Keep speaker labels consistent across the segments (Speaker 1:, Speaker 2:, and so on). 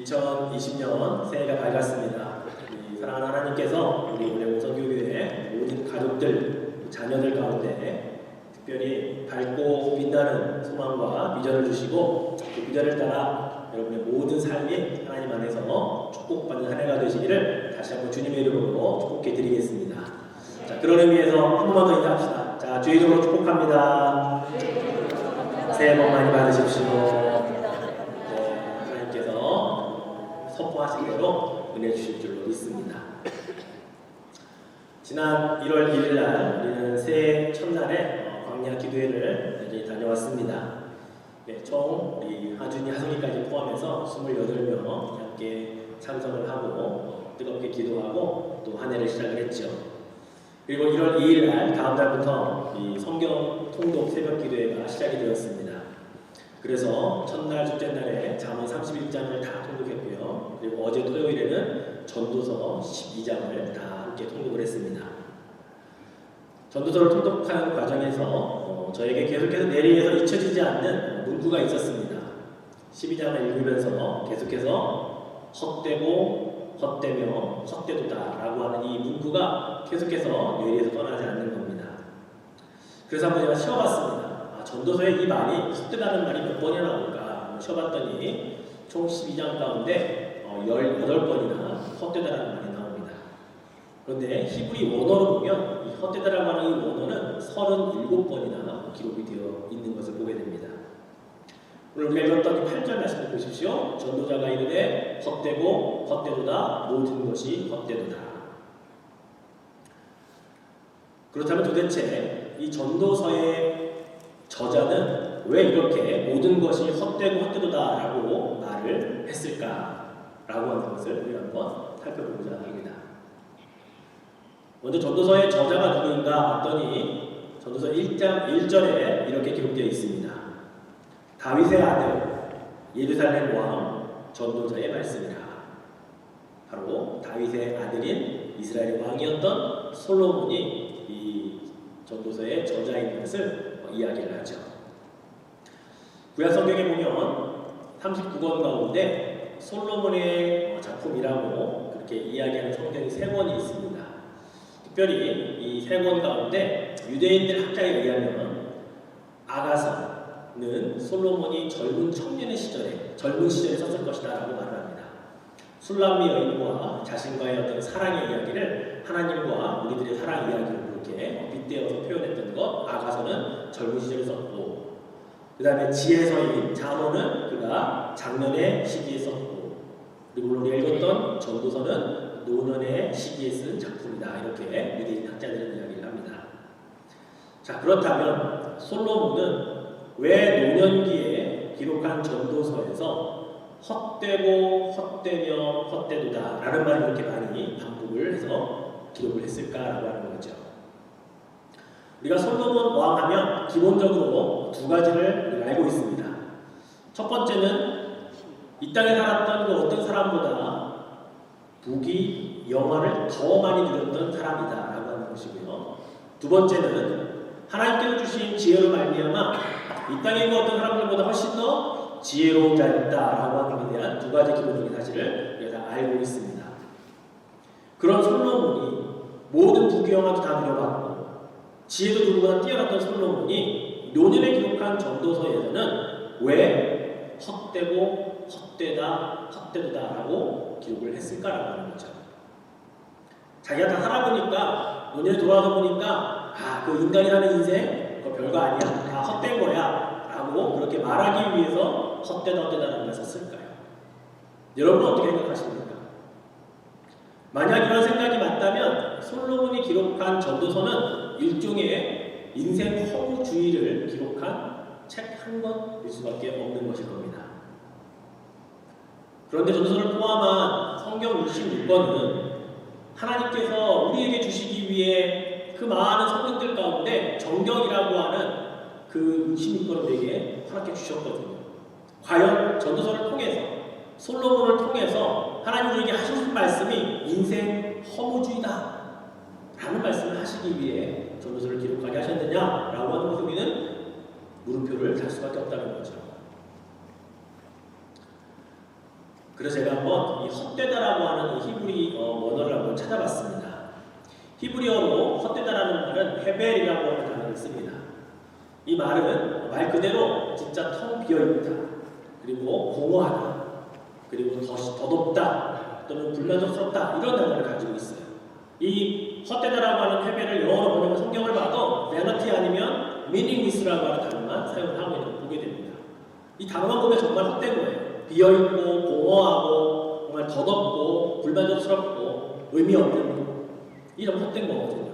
Speaker 1: 2020년 새해가 밝았습니다. 사랑하는 하나님께서 우리 은혜공성교회 모든 가족들, 자녀들 가운데 특별히 밝고 빛나는 소망과 비전을 주시고 그 비전을 따라 여러분의 모든 삶이 하나님 안에서 축복받는 한 해가 되시기를 다시 한번 주님의 이름으로 축복해 드리겠습니다. 자, 그런 의미에서 한 번만 더 인사합시다. 자, 주의 이름으로 축복합니다. 새해 복 많이 받으십시오. 선포하신 대로 은혜 주실 줄로 믿습니다. 지난 1월 1일 날 우리는 새해 첫날에 광야 기도회를 여전히 다녀왔습니다. 네, 총 우리 하준이, 하송이까지 포함해서 28명 함께 참석을 하고 뜨겁게 기도하고 또 한 해를 시작을 했죠. 그리고 1월 2일 날 다음 날부터 이 성경 통독 새벽 기도회가 시작이 되었습니다. 그래서 첫날, 둘째 날에 잠언 31장을 다 통독했고요. 그리고 어제 토요일에는 전도서 12장을 다 함께 통독을 했습니다. 전도서를 통독하는 과정에서 저에게 계속해서 내리에서 잊혀지지 않는 문구가 있었습니다. 12장을 읽으면서 계속해서 헛되고 헛되며 헛되도다 라고 하는 이 문구가 계속해서 뇌리에서 떠나지 않는 겁니다. 그래서 한번 제가 쉬어봤습니다. 전도서에 이 말이 헛되다는 말이 몇 번이나 나올까 쉬어봤더니 총 12장 가운데 18번이나 헛되다라는 말이 나옵니다. 그런데 히브리 원어로 보면 이 헛되다라고 하는 이 원어는 37번이나 기록이 되어 있는 것을 보게 됩니다. 오늘 우리가 읽었던 8절 말씀을 보십시오. 전도자가 이르되 헛되고 헛되도다 모든 것이 헛되도다. 그렇다면 도대체 이 전도서의 저자는 왜 이렇게 모든 것이 헛되고 헛되도다 라고 말을 했을까 라고 하는 것을 우리가 한번 살펴보고자 합니다. 먼저 전도서의 저자가 누구인가 봤더니 전도서 1장 1절에 이렇게 기록되어 있습니다. 다윗의 아들 예루살렘 왕 전도자의 말씀이라. 바로 다윗의 아들인 이스라엘의 왕이었던 솔로몬이 이 전도서의 저자인 것을 이야기를 하죠. 구약 성경에 보면 39권 가운데 솔로몬의 작품이라고 그렇게 이야기하는 성경이 3권이 있습니다. 특별히 이 3권 가운데 유대인들 학자에 의하면 아가서는 솔로몬이 젊은 시절에 썼을 것이다 라고 말을 합니다. 술람미 여인과 자신과의 어떤 사랑의 이야기를 하나님과 우리들의 사랑 이야기로 이렇게 빗대어서 표현했던 것, 아가서는 젊은 시절에 썼고, 그 다음에 지혜서인 잠언은 그가 장년의 시기에 썼고, 그리고 오늘 읽었던 전도서는 노년의 시기에 쓴 작품이다. 이렇게 유대인 학자들은 이야기를 합니다. 자, 그렇다면 솔로몬은 왜 노년기에 기록한 전도서에서 헛되고 헛되며 헛되도다 라는 말을 이렇게 많이 반복을 해서 기록을 했을까라고 하는 거죠. 우리가 솔로몬 왕하면 기본적으로 두 가지를 우리가 알고 있습니다. 첫 번째는 이 땅에 살았던 그 어떤 사람보다 부귀, 영화를 더 많이 누렸던 사람이다 라고 하는 것이고요. 두 번째는 하나님께서 주신 지혜로 말미암아 이 땅에 있는 어떤 사람들보다 훨씬 더 지혜로운 자였다 라고 하는 것에 대한 두 가지 기본적인 사실을 우리가 다 알고 있습니다. 그런 솔로몬이 모든 부귀영화도 다 누려봤고 지혜도 누구보다 뛰어났던 솔로몬이 노년에 기록한 전도서에서는 왜 헛되고 헛되도다 라고 기록을 했을까라고 하는 거죠. 자기가 다 살아보니까 노년에 돌아와서 보니까 그 인간이 사는 인생 그거 별거 아니야, 다 헛된 거야 라고 그렇게 말하기 위해서 헛되다라는 걸 썼을까요? 여러분은 어떻게 생각하십니까? 만약 이런 생각이 맞다면 솔로몬이 기록한 전도서는 일종의 인생 허무주의를 기록한 책 한 권일 수밖에 없는 것일 겁니다. 그런데 전도서를 포함한 성경 66권은 하나님께서 우리에게 주시기 위해 그 많은 성경들 가운데 정경이라고 하는 그 66권을 우리에게 허락해 주셨거든요. 과연 전도서를 통해서 솔로몬을 통해서 하나님 우리에게 하신 말씀이 인생 허무주의다 라는 말씀을 하시기 위해 전도서를 기록하게 하셨느냐 라고 하는 것을 우리는 물음표를 달 수밖에 없다는 거죠. 그래서 제가 한번 이 헛되다라고 하는 이 히브리 원어를 한번 찾아봤습니다. 히브리어로 헛되다라는 말은 헤벨이라고 하는 단어를 씁니다. 이 말은 말 그대로 진짜 텅 비어있다, 그리고 공허하다, 그리고 더덥다, 또는 불만족스럽다, 이런 단어를 가지고 있어요. 이 헛되다라고 하는 헤벨을 영어로 번역한 성경을 봐도 vanity 아니면 meaningless라고 하는 단어만 사용을 하고 있는 걸 보게 됩니다. 이 단어만 보면 정말 헛된 거예요. 비어있고 공허하고 정말 더덥고 불만족스럽고 의미 없는 거. 이게 너무 헛된 거거든요.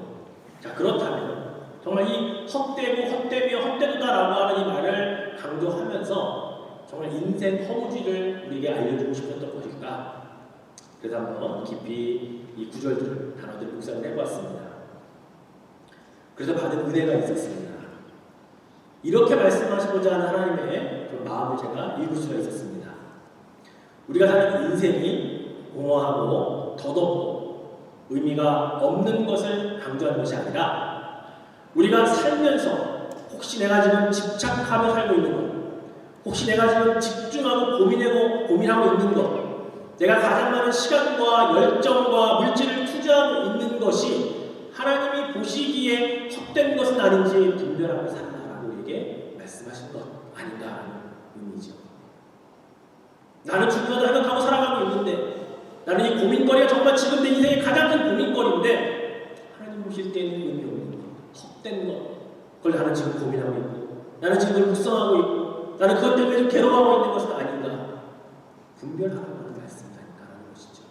Speaker 1: 자, 그렇다면 정말 이 헛되다라고 하는 이 말을 강조하면서 정말 인생 허무주의를 우리에게 알려주고 싶었던 것일까? 그래서 한번 깊이 이 구절들, 단어들을 묵상을 해보았습니다. 그래서 받은 은혜가 있었습니다. 이렇게 말씀하시고자 하는 하나님의 그 마음을 제가 읽을 수가 있었습니다. 우리가 사는 인생이 공허하고 더덥고 의미가 없는 것을 강조하는 것이 아니라 우리가 살면서 혹시 내가 지금 집착하며 살고 있는 것, 혹시 내가 지금 집중하고 고민하고 있는 것, 내가 가장 많은 시간과 열정과 물질을 투자하고 있는 것이 하나님이 보시기에 헛된 것은 아닌지 분별하고 산다라고 우리에게 말씀하신 것 아닌가라는 의미죠. 나는 중요하다 생각하고 살아가고 있는데, 나는 이 고민거리가 정말 지금 내 인생의 가장 큰 고민거리인데 하나님 보실 때는 의미 없는 것, 헛된 것, 그걸 나는 지금 고민하고 있고, 나는 지금 그걸 묵상하고 있고, 나는 그것 때문에 좀 괴로워하고 있는 것은 아닌가, 분별하라고 하는 말씀이라는 것이죠.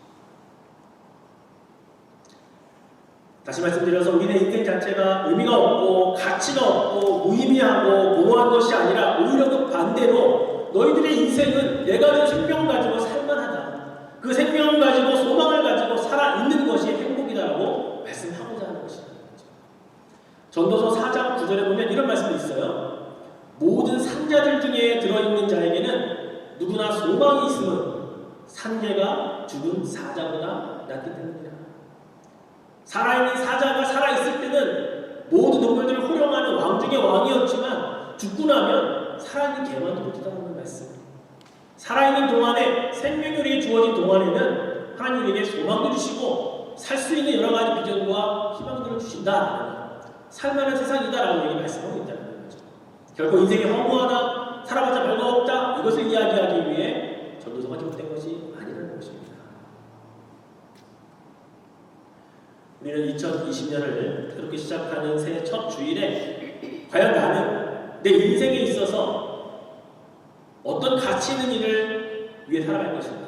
Speaker 1: 다시 말씀드려서 우리의 인생 자체가 의미가 없고 가치가 없고 무의미하고 공허한 것이 아니라 오히려 그 반대로 너희들의 인생은 내가 준 생명 가지고 살만하다, 그 생명을 가지고 소망을 가지고 살아있는 것이 행복이다라고 말씀하고자 하는 것이라는 거죠. 전도서 4장 9절에 보면 이런 말씀이 있어요. 모든 산자들 중에 들어있는 자에게는 누구나 소망이 있음은 산재가 죽은 사자보다 낫기 때문이다. 살아있는 사자가 살아있을 때는 모든 동물들을 호령하는 왕 중의 왕이었지만 죽고 나면 살아있는 개만도 못하다는 말씀. 살아있는 동안에, 생명이 우리에게 주어진 동안에는 하나님 우리에게 소망도 주시고 살 수 있는 여러 가지 비전과 희망들을 주신다. 살만한 세상이다라고 얘기 말씀하고 있다는 거죠. 결코 인생이 허무하다, 살아봤자 별거 없다, 이것을 이야기하기 위해 전도서가 기록된 것이 아니라는 것입니다. 우리는 2020년을 그렇게 시작하는 새해 첫 주일에 과연 나는 내 인생에 있어서 어떤 가치 있는 일을 위해 살아갈 것인가,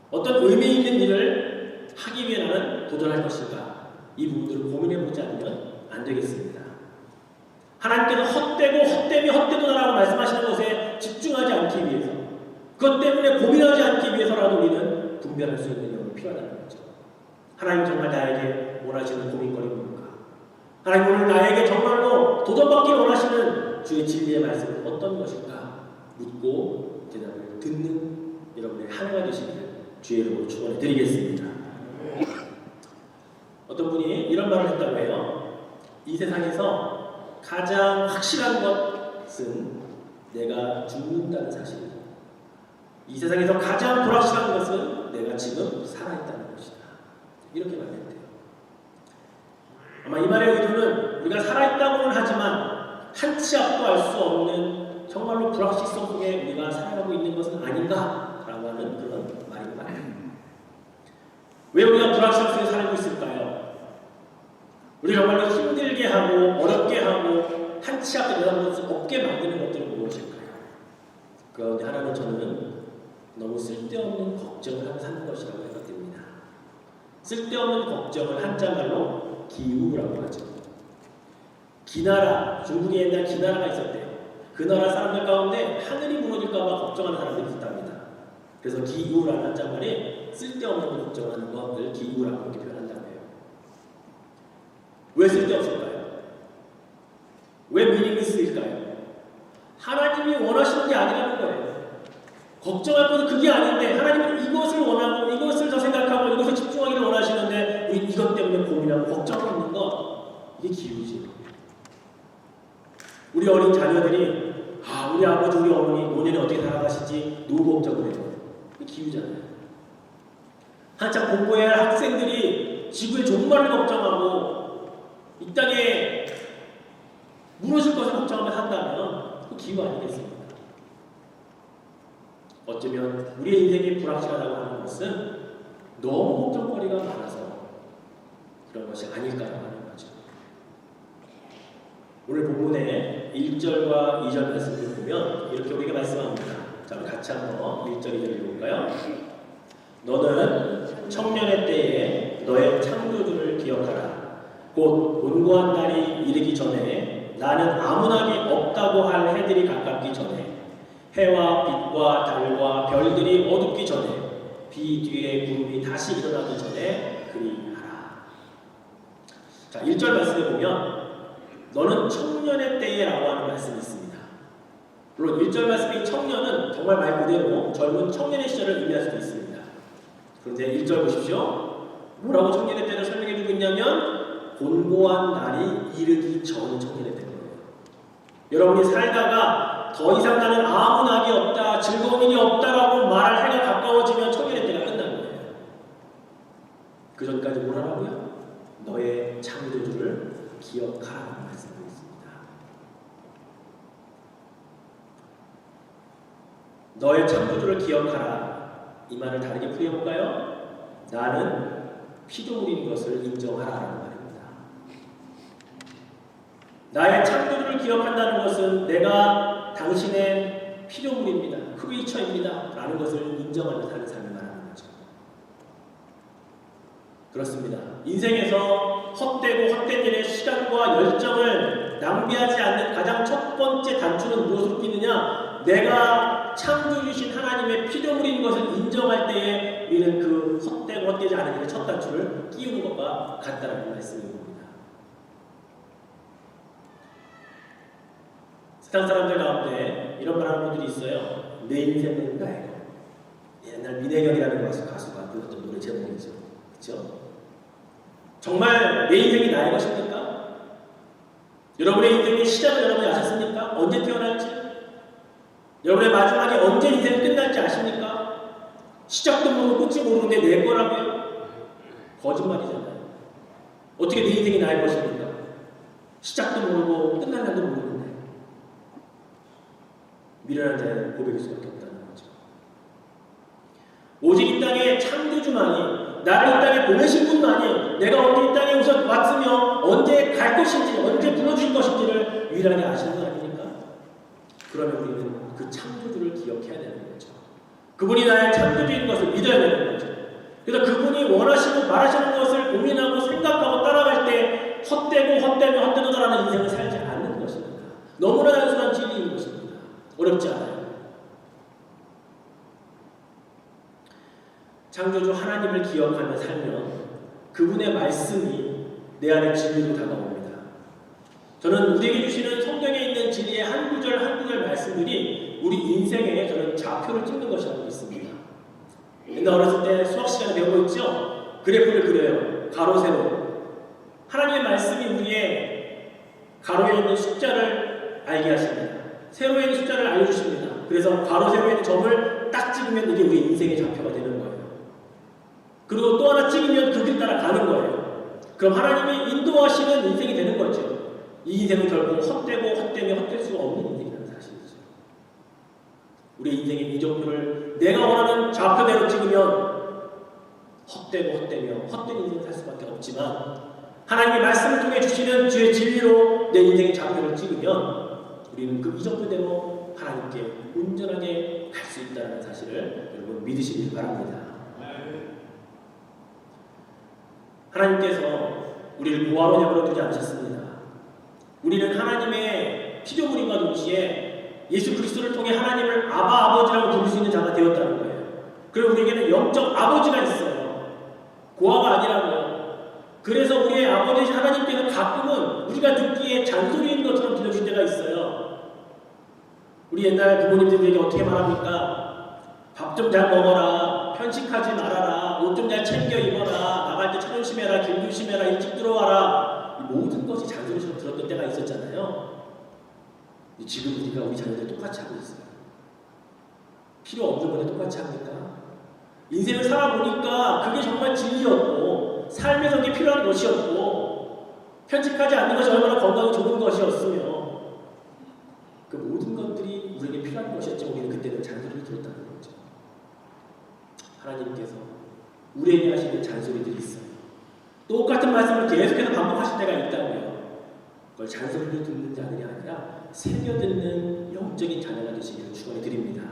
Speaker 1: 어떤 의미 있는 일을 하기 위해 나는 도전할 것인가, 이 부분들을 고민해보지 않으면 안 되겠습니다. 하나님께서 헛되도다라고 말씀하시는 것에 집중하지 않기 위해서, 그것 때문에 고민하지 않기 위해서라도 우리는 분별할 수 있는 영이 필요하다는 거죠. 하나님 정말 나에게 원하시는 고민거리 뭡니까? 하나님 오늘 나에게 정말로 도전받기를 원하시는 주의 진리의 말씀은 어떤 것일까? 묻고 대답을 듣는 여러분의 한 해가 되시기를 주의 이름으로 축원해 드리겠습니다. 어떤 분이 이런 말을 했다고 해요. 이 세상에서 가장 확실한 것은 내가 죽는다는 사실이다. 이 세상에서 가장 불확실한 것은 내가 지금 살아있다는 것이다. 이렇게 말했대요. 아마 이 말의 의도는 우리가 살아있다고는 하지만 한치 앞도 알 수 없는 정말로 불확실성 속에 우리가 살아가고 있는 것은 아닌가라고 하는 그런 말인 것 같아요. 왜 우리가 불확실성 속에 살고 있을까요? 우리 정말로 힘들게 하고 어렵게 하고 한치 앞에 내다볼 수 없게 만드는 것들은 무엇일까요? 그 가운데 하나는 저는 너무 쓸데없는 걱정을 하고 사는 것이라고 생각됩니다. 쓸데없는 걱정을 한자말로 기우라고 하죠. 기나라, 중국에 옛날 기나라가 있었대요. 그 나라 사람들 가운데 하늘이 무너질까봐 걱정하는 사람들이 있답니다. 그래서 기우라는 한자말이 쓸데없는 걱정하는 것을 기우라고 이렇게 표현한다고 해요. 왜 쓸데없을까요? 왜 미닝리스일까요? 하나님이 원하시는 게 아니라는 거예요. 걱정할 것은 그게 아닌데 하나님은 이것을 원하고 이것을 더 생각하고 이것을 집중하기를 원하시는데 우리 이것 때문에 고민하고 걱정하고 있는 것, 이게 기우지. 우리 어린 자녀들이 우리 아버지 우리 어머니 노년에 어떻게 살아가시지 노후 걱정을 해요. 기후잖아요. 한참 공부해야 할 학생들이 지구의 종말을 걱정하고 이 땅에 무너질 것을 걱정하며 산다면 그 기후 아니겠습니까? 어쩌면 우리의 인생이 불확실하다고 하는 것은 너무 걱정거리가 많아서 그런 것이 아닐까라고 하는 거죠. 오늘 본문의 1절과 2절 말씀을 보면 이렇게 우리가 말씀합니다. 자, 우리 같이 한번 1절, 2절 읽어볼까요? 너는 청년의 때에 너의 창조주를 기억하라. 곧 곤고한 날이 이르기 전에 나는 아무나기 없다고 할 해들이 가깝기 전에 해와 빛과 달과 별들이 어둡기 전에 비 뒤에 구름이 다시 일어나기 전에 그리하라. 자, 1절 말씀에 보면 너는 청년의 때에 라고 하는 말씀이 있습니다. 물론 1절 말씀이 청년은 정말 말 그대로 젊은 청년의 시절을 의미할 수도 있습니다. 그런데 1절 보십시오. 뭐라고 청년의 때를 설명해 주고 있냐면 곤고한 날이 이르기 전 청년의 때인 거예요. 여러분이 살다가 더 이상 나는 아무 낙이 없다, 즐거운 일이 없다라고 말할 해가 가까워지면 청년의 때가 끝난 거예요. 그 전까지 뭘 하라고요? 너의 창조주를 기억하라는 말씀을 있습니다. 너의 창조주를 기억하라. 이 말을 다르게 풀어볼까요? 나는 피조물인 것을 인정하라는 말입니다. 나의 창조주를 기억한다는 것은 내가 당신의 피조물입니다. 크리처입니다. 라는 것을 인정하며 사는 삶을 말하는 거죠. 그렇습니다. 인생에서 헛되고 헛된 일에 시간과 열정을 낭비하지 않는 가장 첫 번째 단추는 무엇으로 끼느냐? 내가 창조주신 하나님의 피조물인 것을 인정할 때에 우리는 그 헛되고 헛되지 않은 일의 첫 단추를 끼우는 것과 같다는 말씀인 겁니다. 세상 사람들 가운데 이런 말하는 분들이 있어요. 내 인생은 나의 것. 옛날 민혜경이라는 가수가 불렀던 노래 제목이죠. 그렇죠? 정말 내 인생이 나의 것입니까? 여러분의 인생의 시작을 여러분이 아셨습니까? 언제 태어날지? 여러분의 마지막에 언제 인생이 끝날지 아십니까? 시작도 모르고 끝이 모르는데 내 거라고요? 거짓말이잖아요. 어떻게 내 인생이 나의 것입니까? 시작도 모르고 끝날 날도 모르는데 미련한 자의 고백일 수밖에 없다는 거죠. 오직 이 땅에 창조주만이, 나를 이 땅에 보내신 분만이 내가 언제 이 땅에 우선 왔으며 언제 갈 것인지, 언제 불러주실 것인지를 유일하게 아시는 거 아닙니까? 그러면 우리는 그 창조주를 기억해야 되는 거죠. 그분이 나의 창조주인 것을 믿어야 되는 거죠. 그래서 그분이 원하시고 말하시는 것을 고민하고 생각하고 따라갈 때 헛되고 헛되며 헛되도다라는 인생을 살지 않는 것입니다. 너무나 단순한 진리인 것입니다. 어렵지 않아요. 창조주 하나님을 기억하며 살면 그분의 말씀이 내 안에 진리로 다가옵니다. 저는 우리에게 주시는 성경에 있는 진리의 한 구절 한 구절 말씀들이 우리 인생에 저는 좌표를 찍는 것이라고 믿습니다. 옛날 어렸을 때 수학 시간에 배우고 있죠? 그래프를 그려요. 가로, 세로. 하나님의 말씀이 우리의 가로에 있는 숫자를 알게 하십니다. 세로에 있는 숫자를 알려주십니다. 그래서 가로, 세로에 있는 점을 딱 찍으면 이게 우리 인생의 좌표가 되는 거예요. 그리고 또 하나 찍으면 그 길 따라 가는 거예요. 그럼 하나님이 인도하시는 인생이 되는 거죠. 이 인생은 결국 헛되고 헛되며 헛될 수가 없는 인생이라는 사실이죠. 우리 인생의 이정표를 내가 원하는 좌표대로 찍으면 헛되고 헛되며 헛된 인생을 살 수밖에 없지만 하나님의 말씀을 통해 주시는 주의 진리로 내 인생의 좌표를 찍으면 우리는 그 이정표대로 하나님께 온전하게 갈 수 있다는 사실을 여러분 믿으시길 바랍니다. 하나님께서 우리를 고아로 내버려 두지 않으셨습니다. 우리는 하나님의 피조물인과 동시에 예수 그리스도를 통해 하나님을 아버지라고 부를 수 있는 자가 되었다는 거예요. 그리고 우리에게는 영적 아버지가 있어요. 고아가 아니라고요. 그래서 우리의 아버지 하나님께서 가끔은 우리가 듣기에 잔소리인 것처럼 들려줄 때가 있어요. 우리 옛날 부모님들에게 어떻게 말합니까? 밥 좀 잘 먹어라, 편식하지 말아라, 옷 좀 잘 챙겨 입어라, 나갈 때 차 조심해라, 길 조심해라, 일찍 들어와라. 이 모든 것이 잔소리처럼 들었던 때가 있었잖아요. 지금 우리가 우리 자녀들 똑같이 하고 있어요. 필요 없는 건데 똑같이 합니까? 인생을 살아보니까 그게 정말 진리였고 삶에서 그게 필요한 것이었고 편집하지 않는 것이 얼마나 건강이 좋은 것이었으며 그 모든 것들이 우리에게 필요한 것이었지만 우리는 그때는 잔소리를 들었다는 거죠. 하나님께서 우리에게 하시는 잔소리들이 있어요. 똑같은 말씀을 계속해서 반복하실 때가 있다고요. 그걸 잔소리를 듣는 자들이 아니라 새겨듣는 영적인 자녀가 되시기를 축원해 드립니다.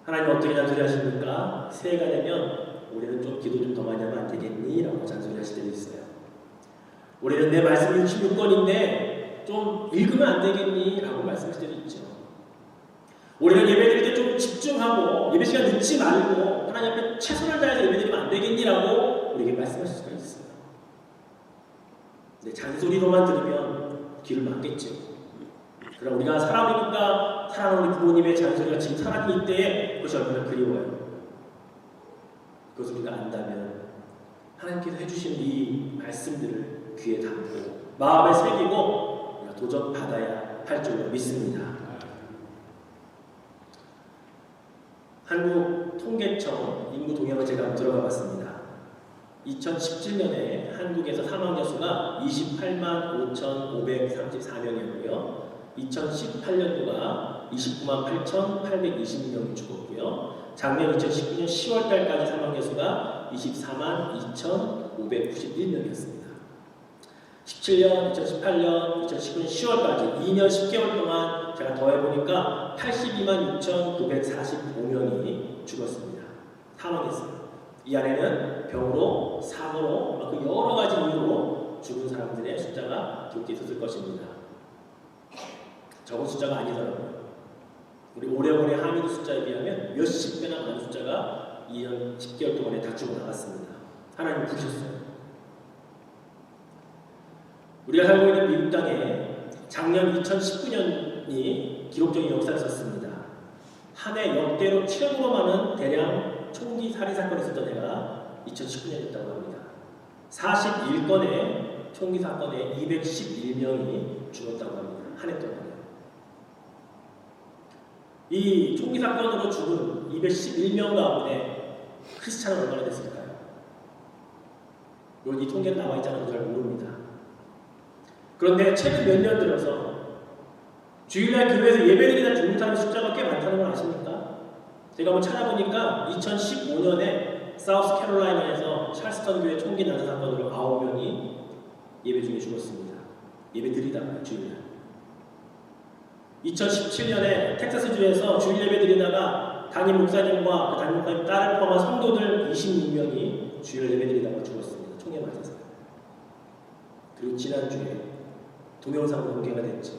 Speaker 1: 하나님 어떻게 잔소리 하십니까? 새해가 되면 올해는 좀 기도 좀 더 많이 하면 안 되겠니? 라고 잔소리 하실 때도 있어요. 올해는 내 말씀이 66권인데 좀 읽으면 안 되겠니? 라고 말씀하실 때도 있죠. 올해는 예배 드릴 때 좀 집중하고 예배 시간 늦지 말고 하나님 앞에 최선을 다해서 예배 드리면 안 되겠니? 라고 우리에게 말씀하실 수가 있어요. 근데 잔소리로만 들으면 귀를 막겠죠. 그럼 우리가 사람이니까 사랑하는 우리 부모님의 잔소리가 지금 살아있는 이때에 그것이 얼마나 그리워요. 그것을 우리가 안다면 하나님께서 해주신 이 말씀들을 귀에 담고 마음에 새기고 우리가 도전받아야 할 줄로 믿습니다. 한국 통계청 인구 동향을 제가 한번 들어가 봤습니다. 2017년에 한국에서 사망자 수가 28만 5,534명이었고요. 2018년도가 29만 8,820명이 죽었고요. 작년 2019년 10월달까지 사망자 수가 24만 2,591명이었습니다. 17년, 2018년, 2019년 10월까지 2년 10개월 동안 제가 더해보니까 82만 6,945명이 죽었습니다. 사망했어요. 이 안에는 병으로, 사고로, 그 여러 가지 이유로 죽은 사람들의 숫자가 기록되어 있었을 것입니다. 적은 숫자가 아니더라고요. 우리 오래오래 한민의 숫자에 비하면 몇십 배나 많은 숫자가 2년 10개월 동안에 다 죽어나갔습니다. 하나님 부르셨어요. 우리가 살고 있는 미국 땅에 작년 2019년이 기록적인 역사를 썼습니다. 한 해 역대로 최고로 많은 대량 총기 살인 사건이 있었던 해가 2019년이었다고 합니다. 41건의 총기 사건에 211명이 죽었다고 합니다. 한 해 동안에. 이 총기 사건으로 죽은 211명 가운데 크리스찬은 얼마나 됐을까요? 물론 이 통계는 나와 있지 않아서 잘 모릅니다. 그런데 최근 몇 년 들어서 주일날 교회에서 예배드리다 죽는 사람의 숫자가 꽤 많다는 걸 아십니까? 제가 한번 찾아보니까 2015년에 사우스 캐롤라이나에서 찰스턴 교회 총기 난사 사건으로 9명이 예배 중에 죽었습니다. 예배 드리다가 주일날. 2017년에 텍사스주에서 주일 예배 드리다가 담임 목사님과 그 담임 목사님 딸을 포함한 성도들 26명이 주일 예배 드리다가 죽었습니다. 총에 맞아서. 그리고 지난주에 동영상으로 공개가 됐죠.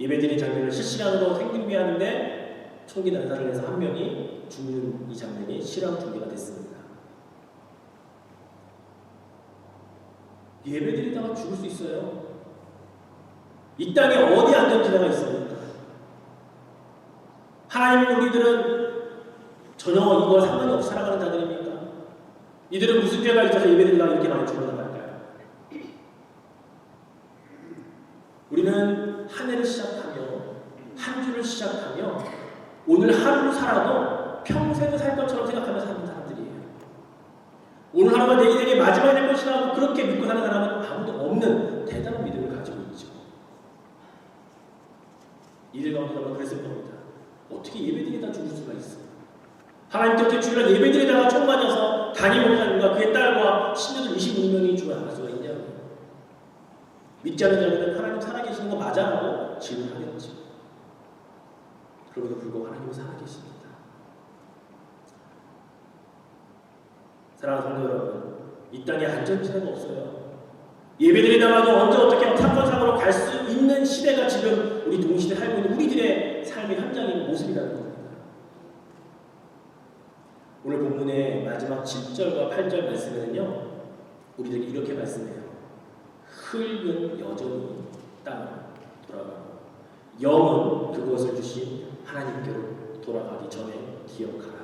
Speaker 1: 예배드린 장면을 실시간으로 생중계하는데 총기 난사를 해서 한 명이 죽는 이 장면이 실황 중계가 됐습니다. 예배드리다가 죽을 수 있어요. 이 땅에 어디 안전지대가 있습니까? 하나님의 우리들은 전혀 이거 상관이 없이 살아가는 자들입니까? 이들은 무슨 죄가 있어서 예배드리다가 이렇게 많이 죽어나갈까요? 우리는 한 해를 시작하며 한 주를 시작하며 오늘 하루를 살아도 평생을 살 것처럼 생각하며 사는 사람들이에요. 오늘 하루가 내 인생의 마지막이 될 것이라 하고 그렇게 믿고 사는 사람은 아무도 없는 대단한 믿음을 가지고 있죠. 이들 가운데 아마 그랬을 겁니다. 어떻게 예배드리다 죽을 수가 있어요? 하나님께 어떻게 주일날 예배드리다가 총 맞아서 담임 목사님과 그의 딸과 신녀들 26명이 죽어나갈 수가 있냐고요. 믿지 않는 자들은 하나님 살아계시는 거 맞아라고 질문하겠죠. 그럼에도 불구하고 하나님은 살아계십니다. 사랑하는 성도 여러분, 이 땅에 안전지대가 없어요. 예배드리다가도 언제 어떻게 사건 사고로 갈 수 있는 시대가 지금 우리 동시대 살고 있는 우리들의 삶의 현장인 모습이라는 겁니다. 오늘 본문의 마지막 7절과 8절 말씀에는요, 우리들에게 이렇게 말씀해요. 흙은 여전히 땅으로 돌아가고 영은 그것을 주신 하나님께로 돌아가기 전에 기억하라.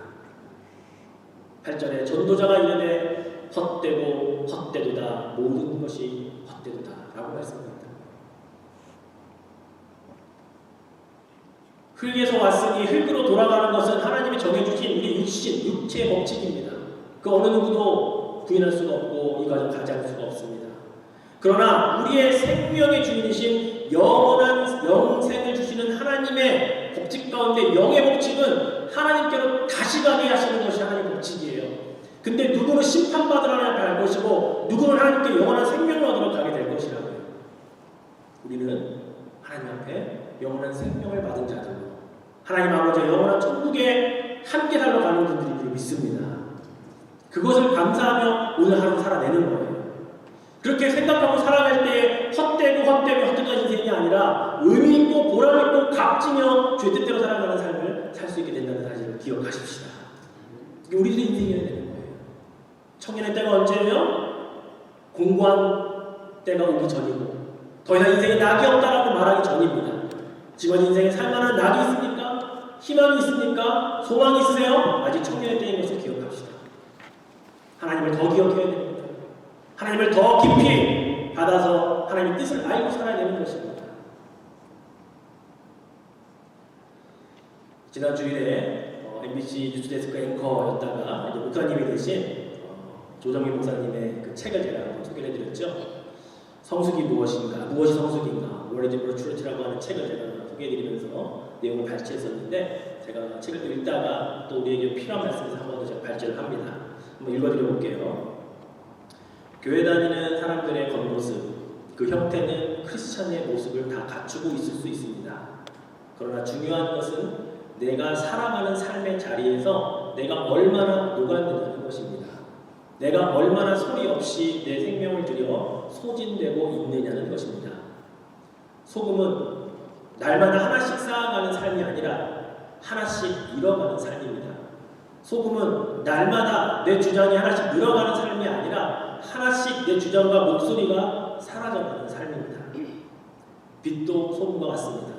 Speaker 1: 8절에 전도자가 이르되 헛되고 헛되도다 모든 것이 헛되도다 라고 말씀합니다. 흙에서 왔으니 흙으로 돌아가는 것은 하나님이 정해주신 우리 육체의 법칙입니다. 그 어느 누구도 부인할 수가 없고 이 과정 가지할 수가 없습니다. 그러나 우리의 생명의 주인이신 영원한 영생을 주시는 하나님의 법칙 가운데 영의 법칙은 하나님께로 다시 가게 하시는 것이 하나님의 법칙이에요. 근데 누구는 심판받으러 갈 것이고 누구는 하나님께 영원한 생명을 얻으러 가게 될 것이라고요. 우리는 하나님 앞에 영원한 생명을 받은 자들로 하나님 아버지의 영원한 천국에 함께 살아가는 분들이 믿습니다. 그것을 감사하며 오늘 하루 살아내는 거예요. 그렇게 생각하고 살아갈 때에 헛되고 인생이 아니라 의미있고 보람있고 값지며 죄 뜻대로 살아가는 삶을 살 수 있게 된다는 사실을 기억하십시다. 이게 우리들의 인생이어야 되는 거예요. 청년의 때가 언제예요? 공고한 때가 오기 전이고 더 이상 인생에 낙이 없다라고 말하기 전입니다. 지금 인생에 살만한 낙이 있습니까? 희망이 있습니까? 소망이 있으세요? 아직 청년의 때인 것을 기억합시다. 하나님을 더 기억해야 됩니다. 하나님을 더 깊이 받아서 하나님의 뜻을 알고 살아야 되는 것입니다. 지난 주일에 MBC 뉴스데스크 앵커였다가 이제 목사님이 되신 조정민 목사님의 그 책을 제가 한번 소개를 해드렸죠. 성숙이 무엇인가, 무엇이 성숙인가, What is Truth라고 하는 책을 제가 소개해드리면서 내용을 발췌했었는데 제가 책을 읽다가 또 우리에게 필요한 말씀에서 한 번 더 제가 발췌를 합니다. 한번 읽어드려볼게요. 교회 다니는 사람들의 겉모습, 그 형태는 크리스찬의 모습을 다 갖추고 있을 수 있습니다. 그러나 중요한 것은 내가 살아가는 삶의 자리에서 내가 얼마나 녹아드는 것입니다. 내가 얼마나 소리 없이 내 생명을 들여 소진되고 있느냐는 것입니다. 소금은 날마다 하나씩 쌓아가는 삶이 아니라 하나씩 잃어가는 삶입니다. 소금은 날마다 내 주장이 하나씩 늘어가는 삶이 아니라 하나씩 내 주장과 목소리가 사라져가는 삶입니다. 빛도 소금과 같습니다.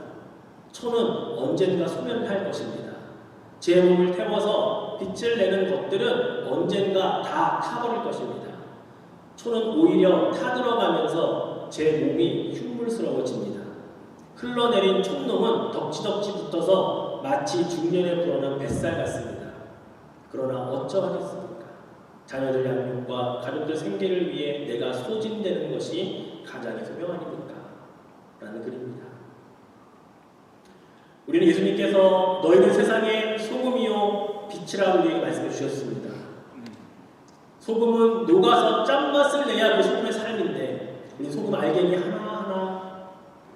Speaker 1: 초는 언젠가 소멸할 것입니다. 제 몸을 태워서 빛을 내는 것들은 언젠가 다 타버릴 것입니다. 초는 오히려 타들어가면서 제 몸이 흉물스러워집니다. 흘러내린 촛농은 덕지덕지 붙어서 마치 중년에 불어난 뱃살 같습니다. 그러나 어쩌하겠습니까? 자녀들 양육과 가족들 생계를 위해 내가 소진되는 것이 가장의 소명 아닙니까? 라는 글입니다. 우리는 예수님께서 너희는 세상의 소금이요 빛이라고 우리에게 말씀해 주셨습니다. 소금은 녹아서 짠맛을 내야 그 소금의 삶인데 우리 소금 알갱이 하나하나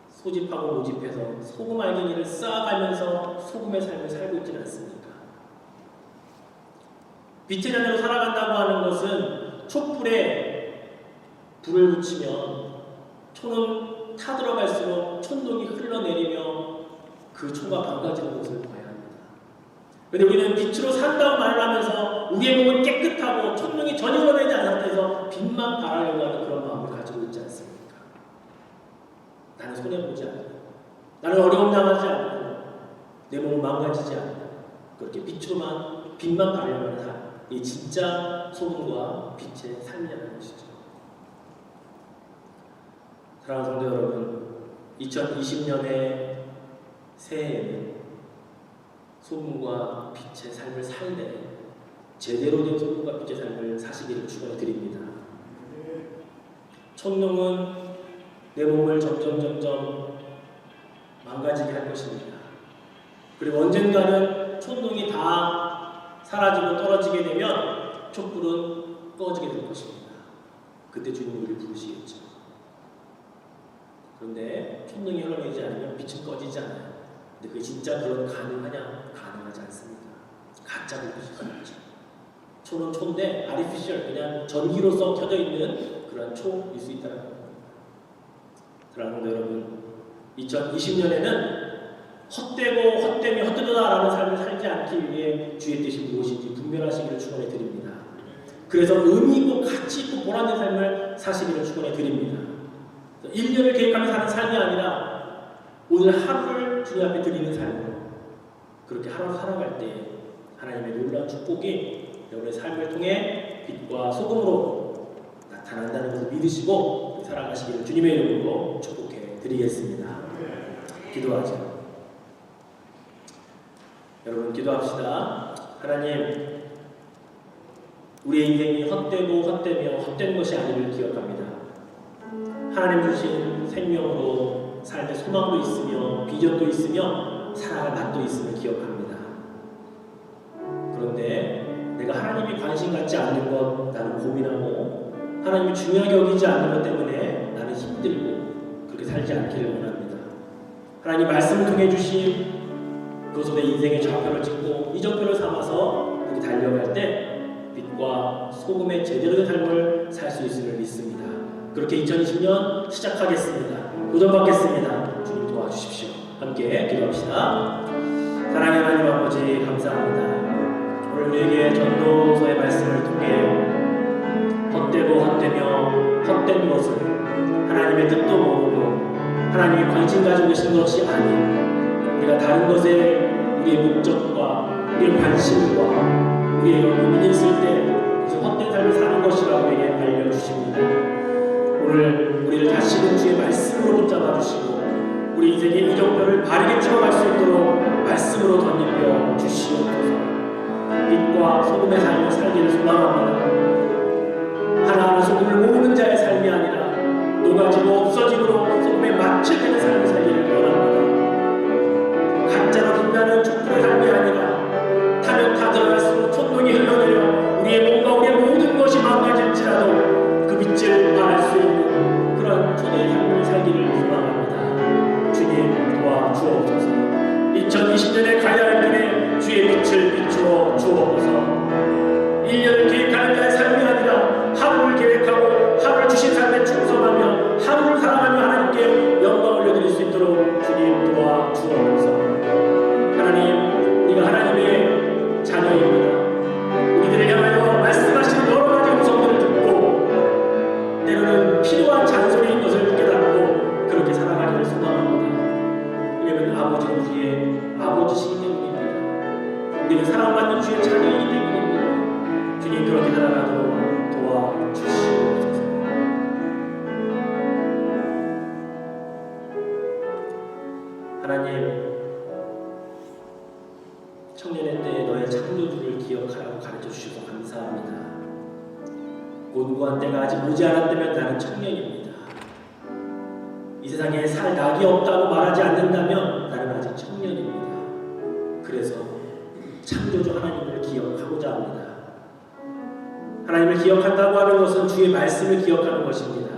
Speaker 1: 소집하고 모집해서 소금 알갱이를 쌓아가면서 소금의 삶을 살고 있지는 않습니까? 빛의 자녀로 살아간다고 하는 것은 촛불에 불을 붙이면 초는 타들어갈수록 촛농이 흘러내리며 그 초가 망가지는 것을 봐야 합니다. 그런데 우리는 빛으로 산다고 말을 하면서 우리의 몸은 깨끗하고 촛농이 전혀 흘러내지 않은 상태에서 빛만 발하려고 하는 그런 마음을 가지고 있지 않습니까? 나는 손해보지 않고 나는 어려움 당하지 않고 내 몸은 망가지지 않고 그렇게 빛으로만 빛만 발하려고 하는 삶, 이 진짜 소금과 빛의 삶이라는 것이죠. 사랑하는 성도 여러분, 2020년의 새해에는 소금과 빛의 삶을 살되 제대로 된 소금과 빛의 삶을 사시기를 축원해 드립니다. 촛농은 내 몸을 점점 망가지게 할 것입니다. 그리고 언젠가는 촛농이 다 사라지고 떨어지게 되면 촛불은 꺼지게 될 것입니다. 그때 주님이 우리를 부르시겠죠. 그런데 촛능이 흘러내리지 않으면 빛은 꺼지지 않아요. 근데 그게 진짜 그런 가능하냐? 가능하지 않습니다. 가짜 불빛이죠. 초는 초인데 아티피셜 그냥 전기로서 켜져 있는 그런 초일 수 있다는 겁니다. 사랑하는 여러분, 2020년에는 헛되고 헛되다라는 삶을 살지 않기 위해 주의 뜻이 무엇인지 분별하시기를 축원해 드립니다. 그래서 의미 있고 가치 있고 보람된 삶을 사시기를 축원해 드립니다. 1년을 계획하며 사는 삶이 아니라 오늘 하루를 주님 앞에 드리는 삶으로 그렇게 하루 살아갈 때 하나님의 놀라운 축복이 여러분의 삶을 통해 빛과 소금으로 나타난다는 것을 믿으시고 살아가시기를 주님의 이름으로 축복해 드리겠습니다. 기도하자. 여러분 기도합시다. 하나님, 우리의 인생이 헛되고 헛되며 헛된 것이 아님을 기억합니다. 하나님 주신 생명으로 삶의 소망도 있으며 비전도 있으며 살아갈 맛도 있음을 기억합니다. 그런데 내가 하나님이 관심 갖지 않는 것 나는 고민하고 하나님이 중요하게 여기지 않는 것 때문에 나는 힘들고 그렇게 살지 않기를 원합니다. 하나님 말씀을 통해 주신 그것으로 내 인생의 좌표를 찍고 이정표를 삼아서 그렇게 달려갈 때 빛과 소금의 제대로 된 삶을 살 수 있음을 믿습니다. 그렇게 2020년 시작하겠습니다. 도전받겠습니다. 주님 도와주십시오. 함께 기도합시다. 사랑하는 하나님 아버지 감사합니다. 오늘 우리에게 전도서의 말씀을 통해 헛되고 헛되며 헛된 것을 하나님의 뜻도 모르고 하나님이 관심 가지고 계신 것이 아닌 우리가 다른 것에 우리의 목적과 우리의 관심과 우리의 고민이 있을 때 그래서 헛된 삶을 사는 것이라고 우리에게 알려주십니다. 오늘 우리를 다시금 주의 말씀으로 붙잡아 주시고 우리 인생의 이정표를 바르게 찍어갈 수 있도록 말씀으로 덧입혀 주시옵소서. 빛과 소금의 삶을 살기를 소망합니다. 하나하나 소금을 모으는 자의 삶이 아니라 녹아지고 없어짐으로 소금에 맛을 내는 삶을 살기를 원합니다. 가짜로 빛나는 촛불의 삶이 아니라 타면 타 들어갈수록 촛동이 흘러내려 우리의 몸과 우리의 모든 것이 망가질지라도 그 빛을 발할 수 있는 그런 초대의 삶을 살기를 소망합니다. 주님 도와주옵소서. 2020년에 가야 할 길에 주의 빛을 비추어 주옵소서. 1년을 계획하는 자의 삶이 아니라 하루를 계획하고 하루를 주신 삶에 충성하며 하루를 사랑하며 하나님께 영광을 올려드릴 수 있도록 주님 도와주옵소서. 하나님, 우리가 하나님의 자녀입니다. 우리들을 향하여 말씀하시는 여러 가지 음성들을 듣고 때로는 필요한 잔소리인 것을 깨닫고 그렇게 살아가기를 소망합니다. 왜냐하면 아버지는 우리의 아버지시기 때문입니다. 우리는 사랑받는 주의 자녀이기 때문입니다. 주님 그렇게 살아가도록 도와주시옵소서. 하나님, 청년의 때 너의 창조주를 기억하라고 가르쳐 주셔서 감사합니다. 곤고한 때가 아직 오지 않았다면 나는 청년입니다. 이 세상에 살 낙이 없다고 말하지 않는다면 나는 아직 청년입니다. 그래서 창조주 하나님을 기억하고자 합니다. 하나님을 기억한다고 하는 것은 주의 말씀을 기억하는 것입니다.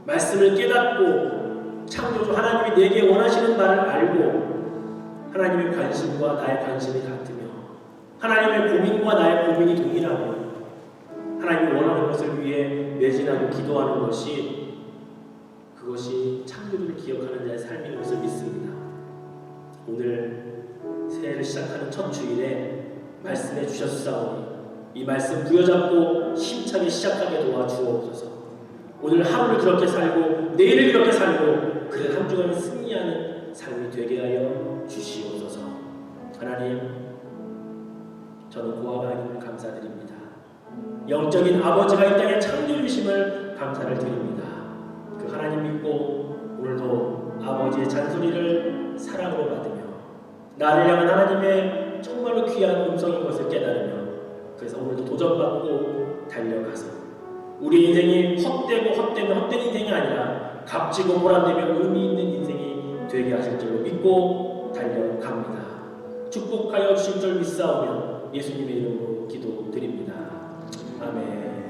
Speaker 1: 말씀을 깨닫고 창조주 하나님이 내게 원하시는 바를 알고 하나님의 관심과 나의 관심이 같으며 하나님의 고민과 나의 고민이 동일하며 하나님이 원하는 것을 위해 매진하고 기도하는 것이 그것이 창조주를 기억하는 자의 삶인 것을 믿습니다. 오늘 새해를 시작하는 첫 주일에 말씀해 주셨사오니 이 말씀 부여잡고 힘차게 시작하게 도와주옵소서. 오늘 하루를 그렇게 살고 내일을 그렇게 살고 그래 한 주간을 승리하는 삶이 되게 하여 주시옵소서. 하나님, 저는 고아가 하나님을 감사드립니다. 영적인 아버지가 이 땅에 창조주심을 감사를 드립니다. 그 하나님 믿고 오늘도 아버지의 잔소리를 사랑으로 받으며 나를 향한 하나님의 정말로 귀한 음성인 것을 깨달으며 그래서 오늘도 도전받고 달려가서 우리 인생이 헛된 인생이 아니라 값지고 보람되며 의미 있는 인생이 되게 하실 줄로 믿고 달려갑니다. 축복하여 주실 줄 믿사오며 예수님의 이름으로 기도드립니다. 아멘.